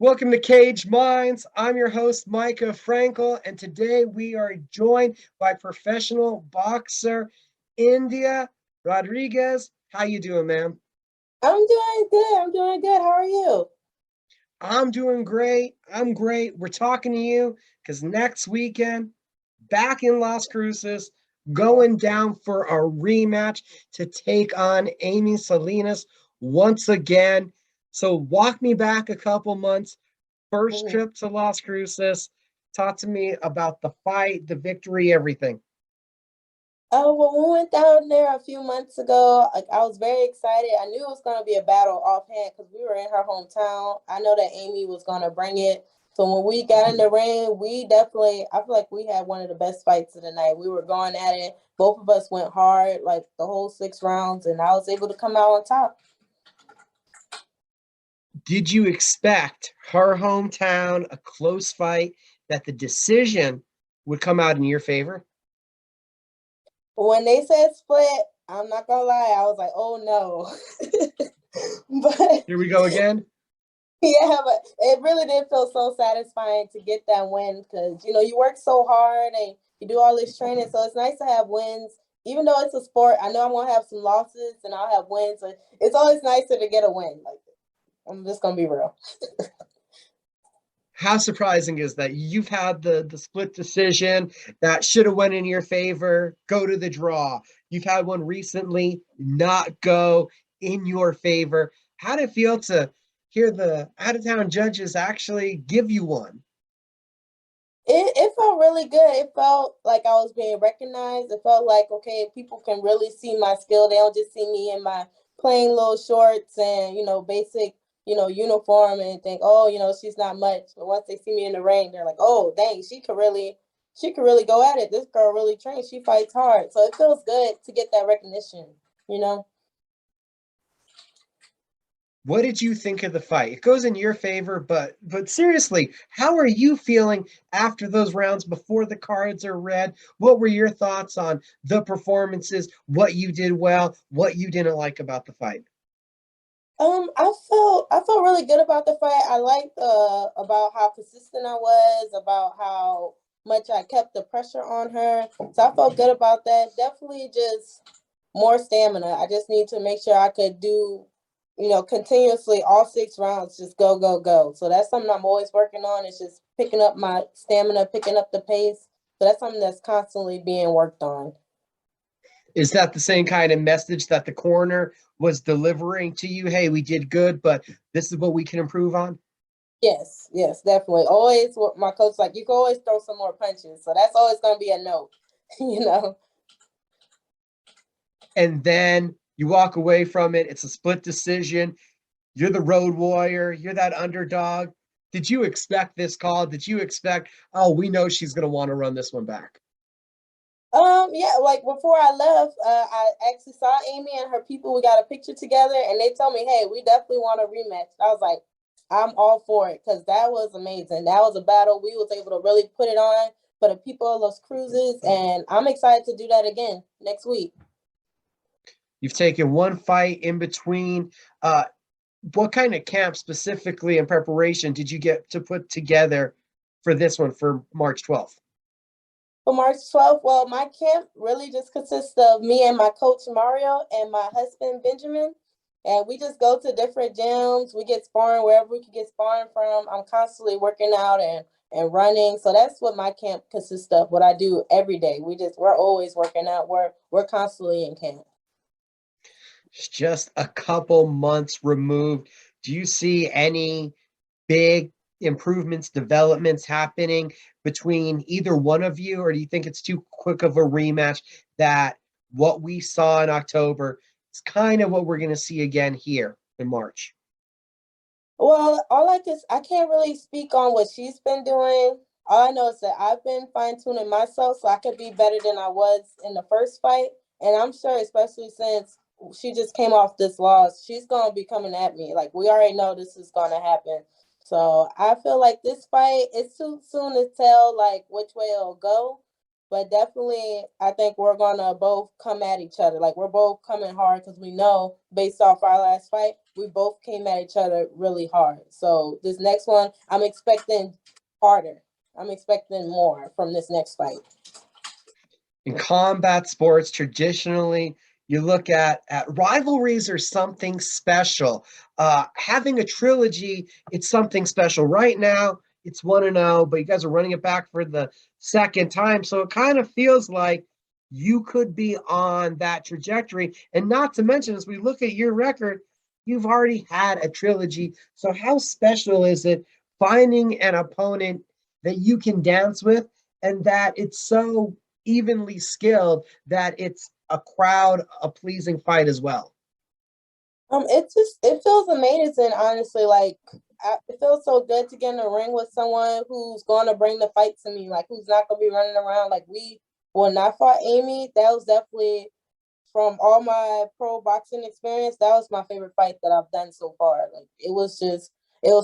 Welcome to Cage Minds. I'm your host, Mika Frankl, and today we are joined by professional boxer Indeya Rodriguez. How you doing, ma'am? I'm doing good. I'm doing good. How are you? I'm doing great. I'm great. We're talking to you because next weekend, back in Las Cruces, going down for a rematch to take on Amy Salinas once again. So walk me back a couple months. First Mhm. trip to Las Cruces. Talk to me about the fight, the victory, everything. Oh, well, we went down there a few months ago. Like, I was very excited. I knew it was going to be a battle offhand because we were in her hometown. I know that Amy was going to bring it. So when we got in the ring, I feel like we had one of the best fights of the night. We were going at it. Both of us went hard, like the whole 6 rounds, and I was able to come out on top. Did you expect her hometown, a close fight, that the decision would come out in your favor? When they said split, I'm not going to lie, I was like, oh no. but Here we go again. Yeah, but it really did feel so satisfying to get that win because you work so hard and you do all this training, so it's nice to have wins. Even though it's a sport, I know I'm gonna have some losses and I'll have wins. So it's always nicer to get a win. Like I'm just gonna be real. How surprising is that you've had the split decision that should have went in your favor, go to the draw. You've had one recently not go in your favor. How did it feel to hear the out of town judges actually give you one? It felt really good. It felt like I was being recognized. It felt like okay, people can really see my skill. They don't just see me in my plain little shorts and basic uniform and think oh she's not much. But once they see me in the ring, they're like oh dang she could really go at it. This girl really trains. She fights hard. So it feels good to get that recognition. You know. What did you think of the fight? It goes in your favor, but seriously, how are you feeling after those rounds before the cards are read? What were your thoughts on the performances, what you did well, what you didn't like about the fight? I felt really good about the fight. I liked about how consistent I was, about how much I kept the pressure on her. So I felt good about that. Definitely just more stamina. I just need to make sure I could do, continuously all 6 rounds, just go, go, go. So that's something I'm always working on. It's just picking up my stamina, picking up the pace. So that's something that's constantly being worked on. Is that the same kind of message that the corner was delivering to you? Hey, we did good, but this is what we can improve on. Yes, yes, definitely. Always, what my coach like, you can always throw some more punches. So that's always going to be a note, you know. And then you walk away from it. It's a split decision. You're the road warrior. You're that underdog. Did you expect this call? Did you expect, oh, we know she's going to want to run this one back? Yeah, like before I left, I actually saw Amy and her people. We got a picture together, and they told me, "Hey, we definitely want a rematch." I was like, "I'm all for it," because that was amazing. That was a battle we was able to really put it on for the people of Los Cruces, and I'm excited to do that again next week. You've taken one fight in between. What kind of camp specifically in preparation did you get to put together for this one for March 12th? For March 12th, well, my camp really just consists of me and my coach Mario and my husband Benjamin. And we just go to different gyms. We get sparring wherever we can get sparring from. I'm constantly working out and running. So that's what my camp consists of, what I do every day. We're always working out. We're constantly in camp. It's just a couple months removed. Do you see any big improvements, developments happening between either one of you, or do you think it's too quick of a rematch that what we saw in October is kind of what we're going to see again here in March? Well, I can't really speak on what she's been doing. All I know is that I've been fine tuning myself so I could be better than I was in the first fight. And I'm sure, especially since she just came off this loss, she's gonna be coming at me. Like we already know this is gonna happen. So I feel like this fight it's too soon to tell like which way it'll go. But definitely, I think we're gonna both come at each other. Like we're both coming hard because we know based off our last fight, we both came at each other really hard. So this next one, I'm expecting harder. I'm expecting more from this next fight. In combat sports, traditionally, you look at rivalries are something special. Having a trilogy, it's something special. Right now, it's 1-0, but you guys are running it back for the second time. So it kind of feels like you could be on that trajectory. And not to mention, as we look at your record, you've already had a trilogy. So how special is it finding an opponent that you can dance with and that it's so evenly skilled that it's a crowd a pleasing fight as well? It feels amazing, honestly. Like it feels so good to get in the ring with someone who's going to bring the fight to me, like who's not going to be running around. Like when I fought Amy, that was definitely from all my pro boxing experience. That was my favorite fight that I've done so far. Like it was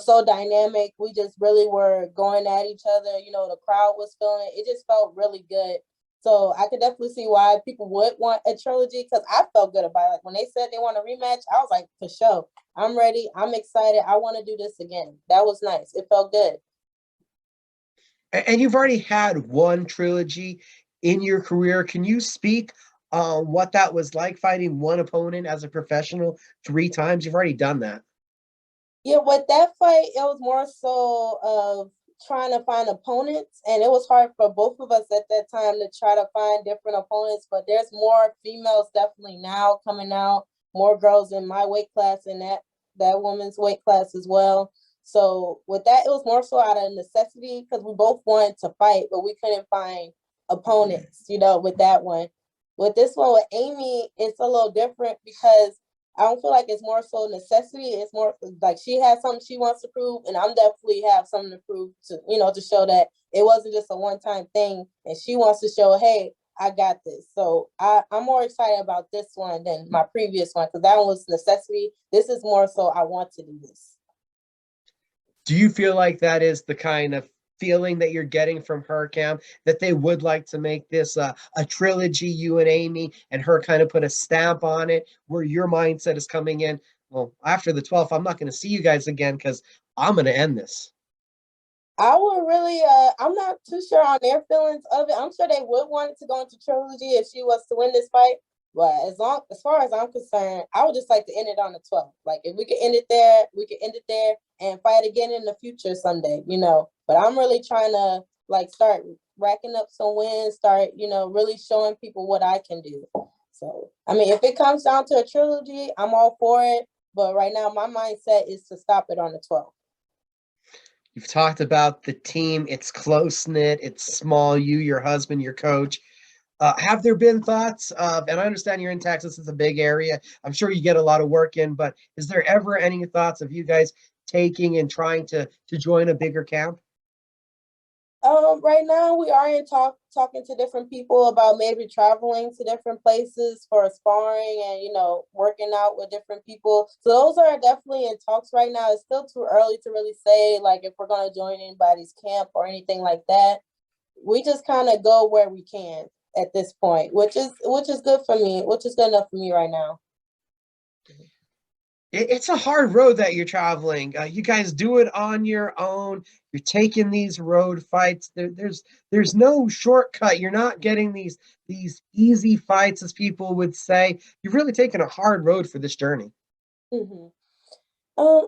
so dynamic. We just really were going at each other. You know, the crowd was feeling it. It just felt really good. So I could definitely see why people would want a trilogy because I felt good about it. Like when they said they want a rematch, I was like, for sure. I'm ready. I'm excited. I want to do this again. That was nice. It felt good. And you've already had one trilogy in your career. Can you speak on what that was like fighting one opponent as a professional 3 times? You've already done that. Yeah, with that fight, it was more so of trying to find opponents, and it was hard for both of us at that time to try to find different opponents. But there's more females definitely now coming out, more girls in my weight class and that woman's weight class as well. So with that, it was more so out of necessity because we both wanted to fight, but we couldn't find opponents. You know, with that one. With this one with Amy, it's a little different because I don't feel like it's more so necessity. It's more like she has something she wants to prove, and I'm definitely have something to prove to to show that it wasn't just a one time thing, and she wants to show, hey, I got this. So I'm more excited about this one than my previous one because that one was necessity. This is more so I want to do this. Do you feel like that is the kind of feeling that you're getting from her camp, that they would like to make this a trilogy, you and Amy, and her kind of put a stamp on it, where your mindset is coming in, well, after the 12th, I'm not going to see you guys again because I'm going to end this? I would really, I'm not too sure on their feelings of it. I'm sure they would want it to go into trilogy if she was to win this fight. But as far as I'm concerned, I would just like to end it on the 12th. Like if we could end it there, we could end it there and fight again in the future someday. But I'm really trying to like start racking up some wins, start, really showing people what I can do. So, I mean, if it comes down to a trilogy, I'm all for it. But right now, my mindset is to stop it on the 12th. You've talked about the team. It's close knit. It's small. You, your husband, your coach. Have there been thoughts of, and I understand you're in Texas, it's a big area. I'm sure you get a lot of work in, but is there ever any thoughts of you guys taking and trying to join a bigger camp? Right now we are talking to different people about maybe traveling to different places for sparring and working out with different people. So those are definitely in talks right now. It's still too early to really say like if we're gonna join anybody's camp or anything like that. We just kind of go where we can at this point, which is good for me, which is good enough for me right now. It's a hard road that you're traveling. You guys do it on your own. You're taking these road fights. There's no shortcut. You're not getting these easy fights, as people would say. You've really taken a hard road for this journey. Mm-hmm.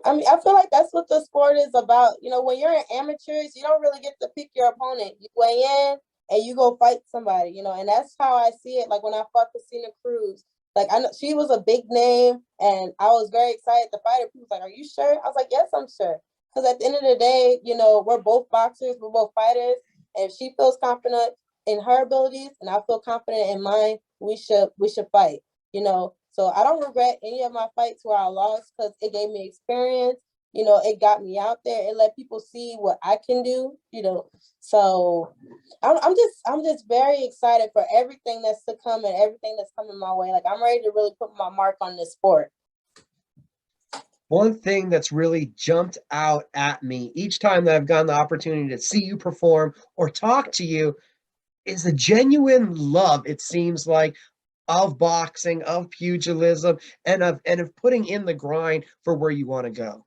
I mean, I feel like that's what the sport is about. When you're in amateurs, you don't really get to pick your opponent. You weigh in and you go fight somebody, and that's how I see it. Like when I fought Christina Cruz, like I know she was a big name and I was very excited to fight her. People was like, "Are you sure?" I was like, "Yes, I'm sure." Because at the end of the day, we're both boxers, we're both fighters, and if she feels confident in her abilities and I feel confident in mine, we should fight. So I don't regret any of my fights where I lost because it gave me experience. It got me out there. It let people see what I can do. So I'm just very excited for everything that's to come and everything that's coming my way. Like I'm ready to really put my mark on this sport. One thing that's really jumped out at me each time that I've gotten the opportunity to see you perform or talk to you, is a genuine love, it seems like, of boxing, of pugilism, and of putting in the grind for where you want to go.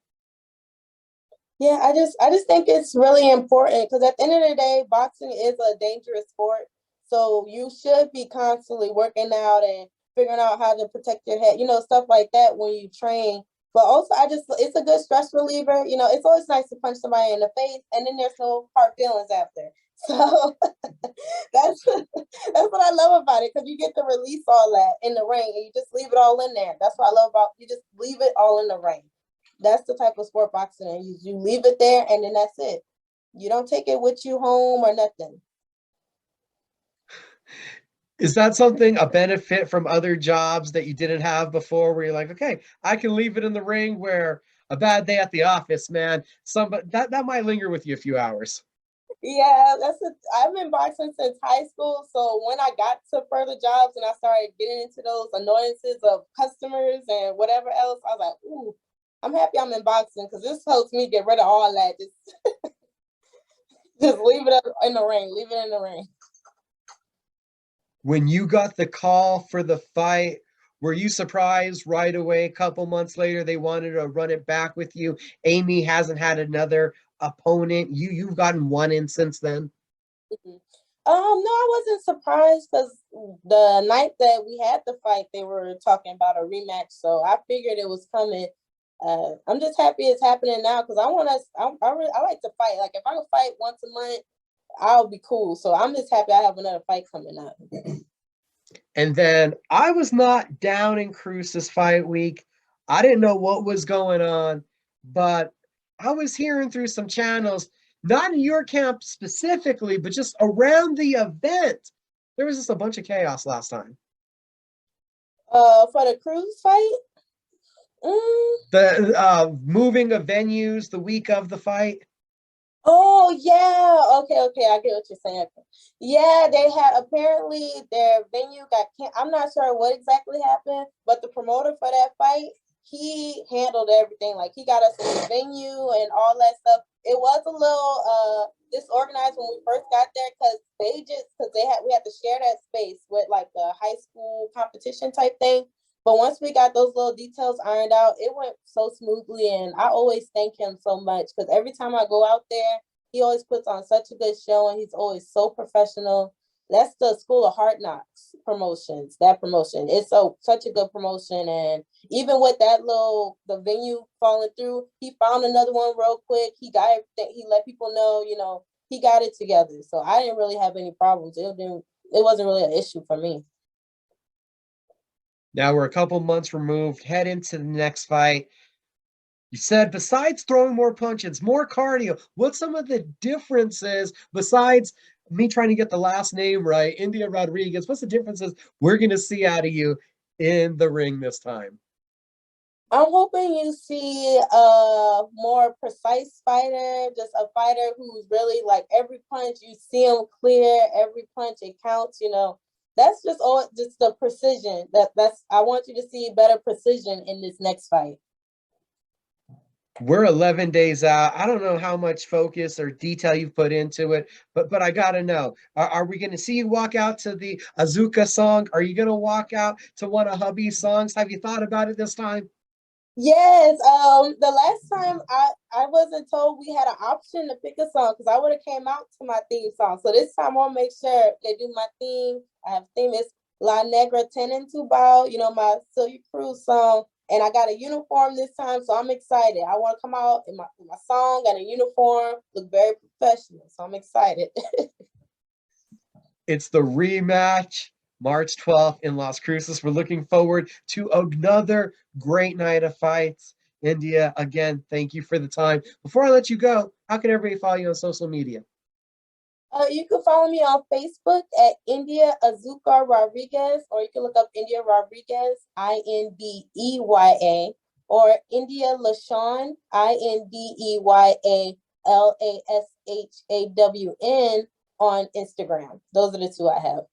Yeah, I just think it's really important because at the end of the day, boxing is a dangerous sport. So you should be constantly working out and figuring out how to protect your head, stuff like that when you train. But also, it's a good stress reliever. It's always nice to punch somebody in the face, and then there's no hard feelings after. So that's that's what I love about it because you get to release all that in the ring and you just leave it all in there. That's what I love about you just leave it all in the ring. That's the type of sport boxing is. You leave it there and then that's it. You don't take it with you home or nothing. Is that something, a benefit from other jobs that you didn't have before, where you're like, okay, I can leave it in the ring, where a bad day at the office, man, somebody that might linger with you a few hours. Yeah, I've been boxing since high school. So when I got to further jobs and I started getting into those annoyances of customers and whatever else, I was like, ooh, I'm happy I'm in boxing because this helps me get rid of all that. Just leave it up in the ring. Leave it in the ring. When you got the call for the fight, were you surprised right away? A couple months later, they wanted to run it back with you. Amy hasn't had another opponent. You've gotten one in since then. Mhm. No, I wasn't surprised because the night that we had the fight, they were talking about a rematch. So I figured it was coming. I'm just happy it's happening now because I want us. I like to fight. Like if I can fight once a month, I'll be cool. So I'm just happy I have another fight coming up. And then I was not down in Cruces fight week. I didn't know what was going on, but I was hearing through some channels, not in your camp specifically, but just around the event. There was just a bunch of chaos last time. For the cruise fight, The moving of venues the week of the fight. oh yeah, okay, I get what you're saying. Yeah, they had apparently their venue got I'm not sure what exactly happened, but the promoter for that fight, he handled everything. Like he got us in the venue and all that stuff. It was a little disorganized when we first got there because we had to share that space with like the high school competition type thing. But once we got those little details ironed out, it went so smoothly. And I always thank him so much because every time I go out there, he always puts on such a good show and he's always so professional. That's the School of Hard Knocks promotions. That promotion, it's such a good promotion. And even with the venue falling through, he found another one real quick. He got everything. He let people know, he got it together. So I didn't really have any problems. It wasn't really an issue for me. Now we're a couple months removed, head into the next fight. You said besides throwing more punches, more cardio, what's some of the differences besides me trying to get the last name right, Indeya Rodriguez? What's the differences we're going to see out of you in the ring this time? I'm hoping you see a more precise fighter, just a fighter who's really like every punch you see him clear, every punch it counts. That's just the precision. I want you to see better precision in this next fight. We're 11 days out. I don't know how much focus or detail you've put into it, but I gotta know. Are we gonna see you walk out to the Azuka song? Are you gonna walk out to one of hubby's songs? Have you thought about it this time? Yes. The last time I wasn't told we had an option to pick a song because I would have came out to my theme song. So this time I'll make sure they do my theme. I have theme is La Negra Ten and Two Bow, my Silly Cruz song. And I got a uniform this time, so I'm excited. I want to come out in my song, got a uniform, look very professional. So I'm excited. It's the rematch, March 12th in Las Cruces. We're looking forward to another great night of fights. Indeya, again, thank you for the time. Before I let you go, how can everybody follow you on social media? You can follow me on Facebook at Indeya Azuka Rodriguez, or you can look up Indeya Rodriguez, Indeya, or Indeya LaShawn, Indeya LASHAWN on Instagram. Those are the two I have.